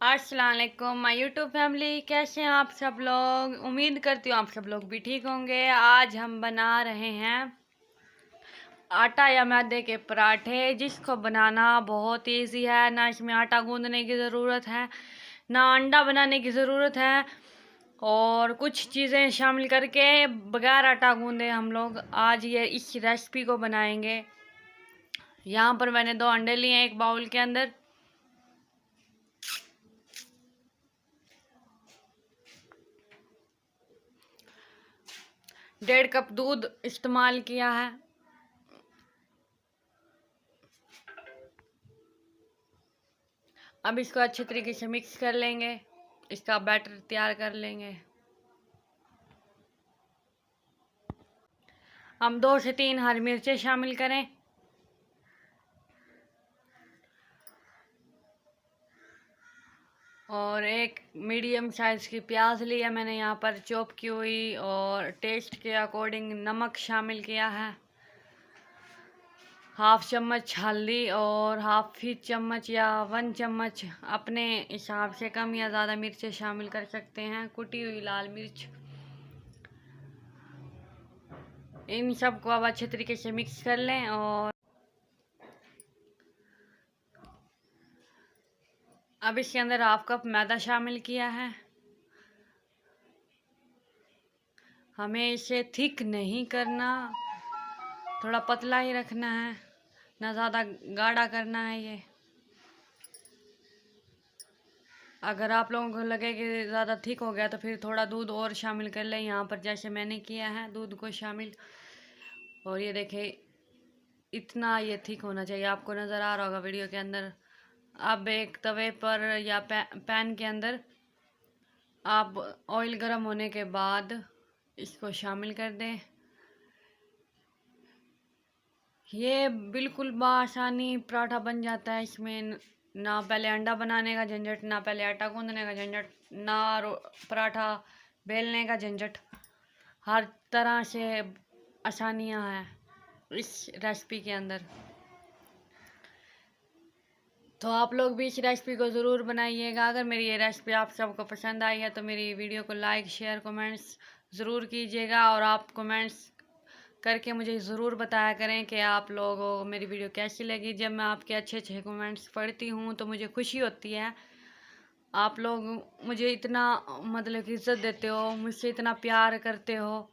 अस्सलाम वालेकुम my YouTube family, कैसे हैं आप सब लोग। उम्मीद करती हूँ आप सब लोग भी ठीक होंगे। आज हम बना रहे हैं आटा या मैदे के पराठे, जिसको बनाना बहुत इजी है। ना इसमें आटा गूंदने की ज़रूरत है, ना अंडा बनाने की ज़रूरत है, और कुछ चीज़ें शामिल करके बगैर आटा गूंदे हम लोग आज ये इस रेसिपी को बनाएंगे। यहाँ पर मैंने 2 अंडे लिए हैं एक बाउल के अंदर। डेढ़ कप दूध इस्तेमाल किया है। अब इसको अच्छे तरीके से मिक्स कर लेंगे, इसका बैटर तैयार कर लेंगे। हम 2 से 3 हरी मिर्चें शामिल करें, और एक मीडियम साइज़ की प्याज लिया मैंने यहाँ पर चॉप की हुई, और टेस्ट के अकॉर्डिंग नमक शामिल किया है। हाफ चम्मच हल्दी और हाफ ही चम्मच या 1 चम्मच अपने हिसाब से कम या ज़्यादा मिर्चें शामिल कर सकते हैं, कुटी हुई लाल मिर्च। इन सब को अब अच्छे तरीके से मिक्स कर लें, और अब इसके अंदर हाफ कप मैदा शामिल किया है। हमें इसे थिक नहीं करना, थोड़ा पतला ही रखना है, ना ज़्यादा गाढ़ा करना है ये। अगर आप लोगों को लगे कि ज़्यादा थिक हो गया तो फिर थोड़ा दूध और शामिल कर लें, यहाँ पर जैसे मैंने किया है दूध को शामिल। और ये देखें, इतना ये थिक होना चाहिए, आपको नज़र आ रहा होगा वीडियो के अंदर। अब एक तवे पर या पैन के अंदर आप ऑयल गर्म होने के बाद इसको शामिल कर दें। ये बिल्कुल बआसानी पराठा बन जाता है। इसमें ना पहले अंडा बनाने का झंझट, ना पहले आटा गूंदने का झंझट, ना पराठा बेलने का झंझट। हर तरह से आसानियां हैं इस रेसिपी के अंदर। तो आप लोग भी इस रेसिपी को ज़रूर बनाइएगा। अगर मेरी ये रेसिपी आप सबको पसंद आई है तो मेरी वीडियो को लाइक शेयर कमेंट्स ज़रूर कीजिएगा, और आप कमेंट्स करके मुझे ज़रूर बताया करें कि आप लोगों को मेरी वीडियो कैसी लगी। जब मैं आपके अच्छे अच्छे कमेंट्स पढ़ती हूँ तो मुझे खुशी होती है। आप लोग मुझे इतना मतलब कि इज़्ज़त देते हो, मुझसे इतना प्यार करते हो।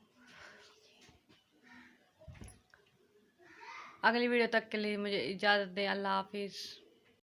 अगली वीडियो तक के लिए मुझे इजाज़त दें। अल्लाह हाफिज़।